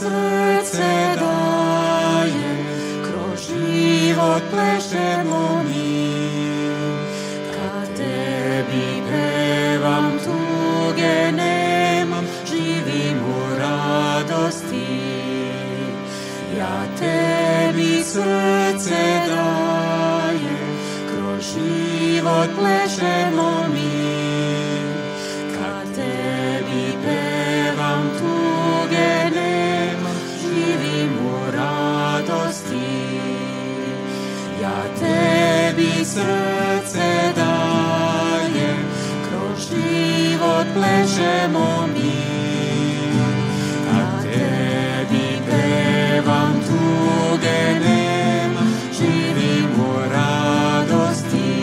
srce daje, kroz život plešemo mi. Kad tebi pevam, tuge nemam, živim u radosti. Ja tebi srce daje, kroz život plešemo mi. Kad tebi pevam, tuge nemam, živim u radosti. Ja tebi srce daje, kroz život plešemo mi. Kad tebi pevam, tuge nemam, živim u radosti.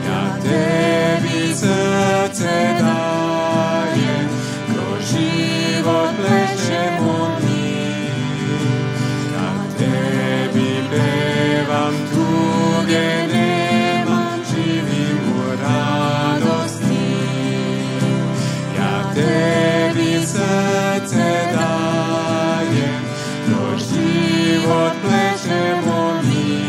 Ja tebi srce daje, kroz život plešemo mi. Kad tebi pevam, tuge nemam, živim u radosti. Ja tebi srce daje, kroz život plešemo mi.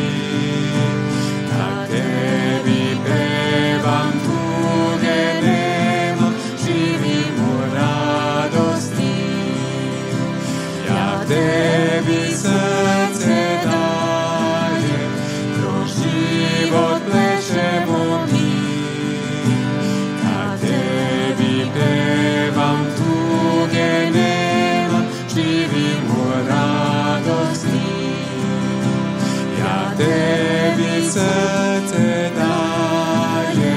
Kad tebi pevam, tuge nemam, živim u radosti. Ja tebi srce daje, kroz život plešemo mi. Kad tebi pevam, tuge nemam, živim u radosti. Ja tebi srce daje,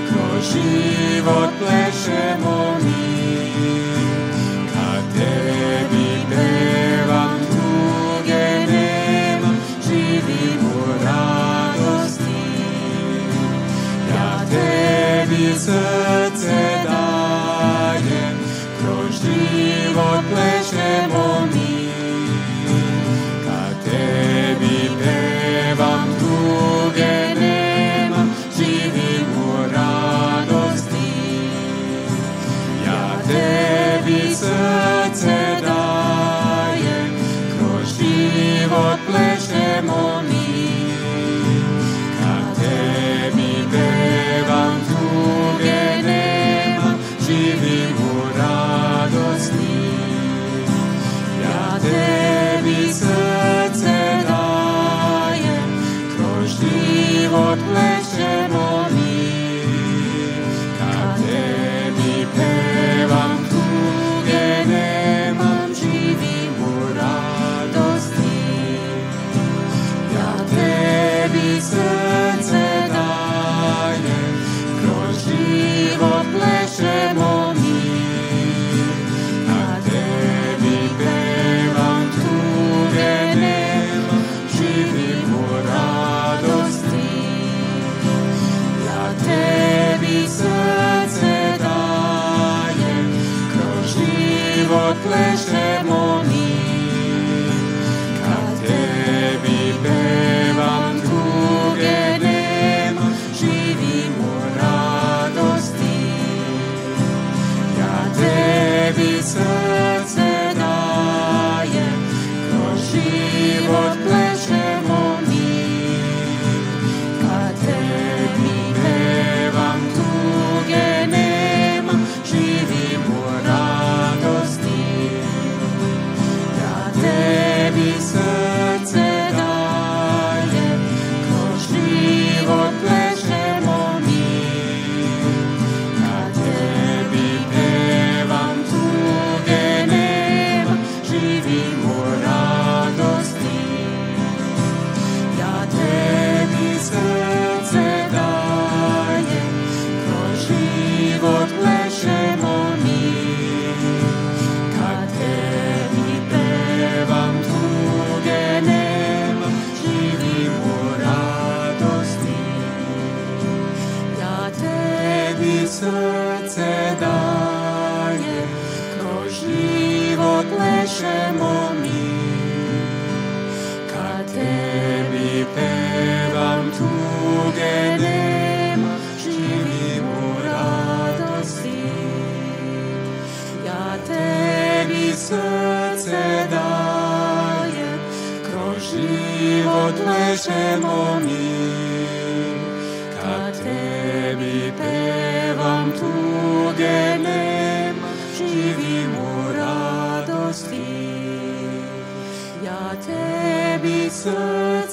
kroz život plešemo mi. Kad tebi pevam, tuge nemam, živim u radosti. Ja tebi srce daje, kroz život plešemo mi. Kad tebi pevam, tuge nemam, živim u radosti. Ja tebi srce daje, kroz život plešemo mi. Kad tebi pevam, tuge nemam, živim u radosti. Ja tebi srce daje, kroz život plešemo mi. Kad tebi pevam, tuge nemam, živim u radosti. Ja tebi srce daje, kroz život plešemo mi. Kad tebi pevam, tuge nemam, živim u radosti. Ja tebi srce daje, kroz život plešemo mi. Kad tebi pevam, tuge nemam, živim u radosti. Ja tebi srce daje, kroz život plešemo mi. Kad tebi pevam, tuge nemam, živim u radosti. Ja tebi srce daje, kroz život plešemo mi. Kad tebi pevam, tuge nemam, živim u radosti. Ja tebi srce daje, kroz život plešemo mi. Kad tebi pevam, tuge nemam, živim u radosti. Ja tebi srce daje, kroz život plešemo mi. Kad tebi pevam, tuge nemam, živim u radosti. Ja tebi srce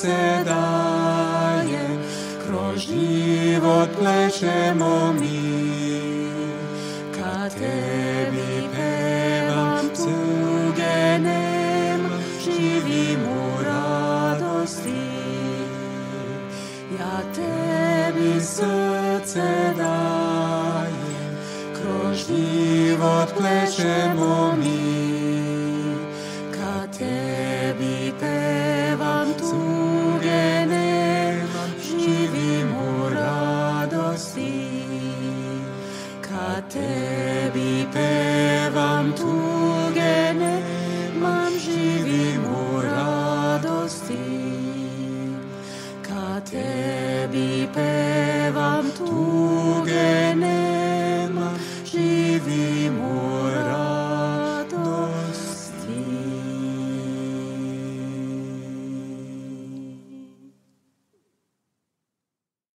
srdce daje, kroz život plešemo mi. Kad tebi pevam, tuge nema, živim u radosti. Ja tebi srce dajem, kroz život plešemo mi.